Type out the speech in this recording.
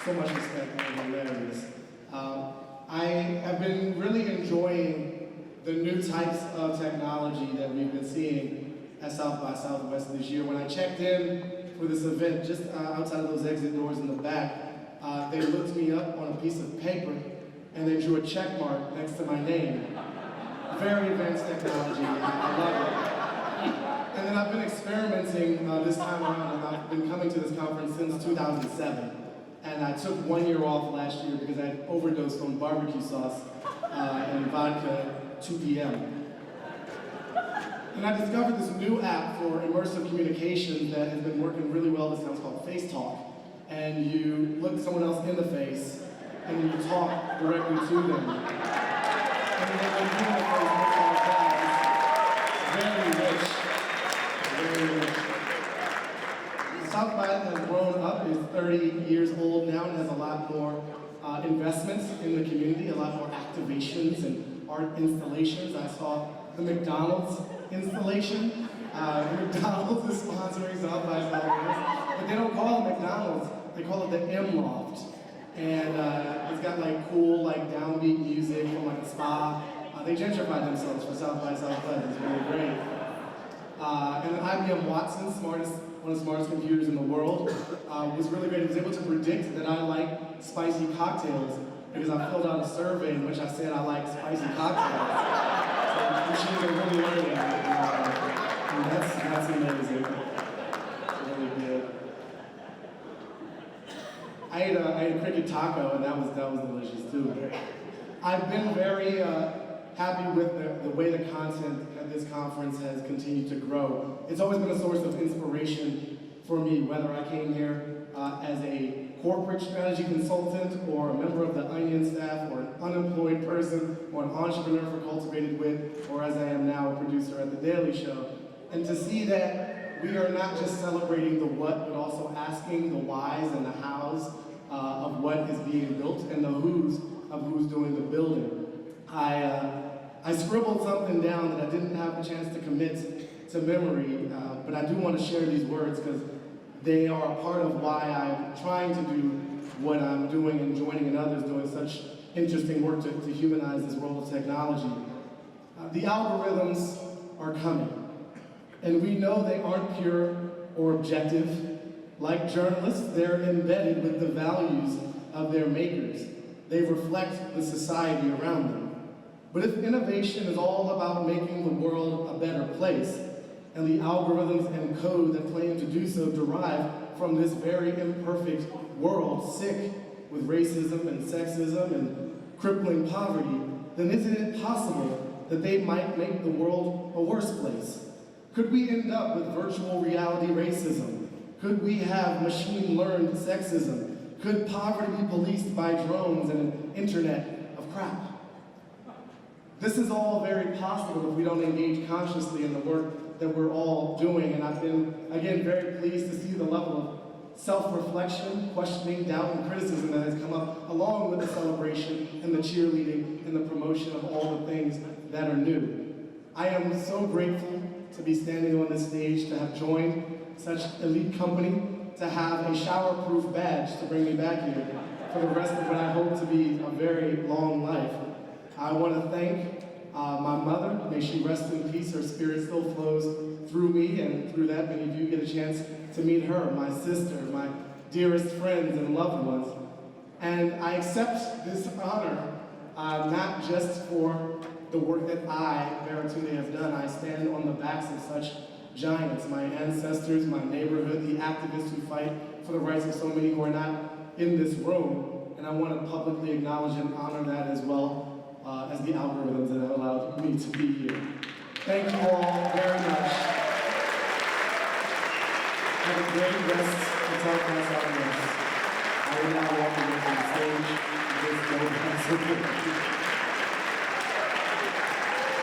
So much respect for hilarious. I have been really enjoying the new types of technology that we've been seeing at South by Southwest this year. When I checked in for this event, just outside of those exit doors in the back, they looked me up on a piece of paper and they drew a check mark next to my name. Very advanced technology, I love it. And then I've been experimenting this time around, and I've been coming to this conference since 2007. And I took 1 year off last year because I had overdosed on barbecue sauce and vodka at 2 p.m. And I discovered this new app for immersive communication that has been working really well this time. It's called Face Talk. And you look someone else in the face and you talk directly to them. And then when you in the face, very rich. Very rich. South by has grown up, is 30 years old now, and has a lot more investments in the community, a lot more activations and art installations. I saw the McDonald's installation. McDonald's is sponsoring South by Southwest, but they don't call it McDonald's, they call it the M-Loft. And it's got like cool, like downbeat music from like a spa. They gentrified themselves for South by Southwest, it's really great. And then IBM Watson, one of the smartest computers in the world, was really great. It was able to predict that I like spicy cocktails because I filled out a survey in which I said I like spicy cocktails. So machines are really learning. And that's amazing. Really good. I ate a cricket taco, and that was delicious too. I've been very happy with the way the content at this conference has continued to grow. It's always been a source of inspiration for me, whether I came here as a corporate strategy consultant or a member of the Onion staff or an unemployed person or an entrepreneur for Cultivated Wit, or as I am now a producer at The Daily Show. And to see that we are not just celebrating the what, but also asking the whys and the hows of what is being built and the who's of who's doing the building. I scribbled something down that I didn't have a chance to commit to memory, but I do want to share these words because they are a part of why I'm trying to do what I'm doing and joining in others doing such interesting work to humanize this world of technology. The algorithms are coming, and we know they aren't pure or objective. Like journalists, they're embedded with the values of their makers. They reflect the society around them. But if innovation is all about making the world a better place, and the algorithms and code that claim to do so derive from this very imperfect world, sick with racism and sexism and crippling poverty, then isn't it possible that they might make the world a worse place? Could we end up with virtual reality racism? Could we have machine-learned sexism? Could poverty be policed by drones and an internet of crap? This is all very possible if we don't engage consciously in the work that we're all doing. And I've been, again, very pleased to see the level of self-reflection, questioning, doubt, and criticism that has come up along with the celebration and the cheerleading and the promotion of all the things that are new. I am so grateful to be standing on this stage, to have joined such elite company, to have a shower-proof badge to bring me back here for the rest of what I hope to be a very long life. I want to thank my mother. May she rest in peace. Her spirit still flows through me, and through that, many of you get a chance to meet her, my sister, my dearest friends and loved ones. And I accept this honor not just for the work that I, Baratunde, have done. I stand on the backs of such giants, my ancestors, my neighborhood, the activists who fight for the rights of so many who are not in this room. And I want to publicly acknowledge and honor that as well as the algorithms that have allowed me to be here. Thank you all very much. Have a great rest of South by Southwest. I will now walk away from the stage.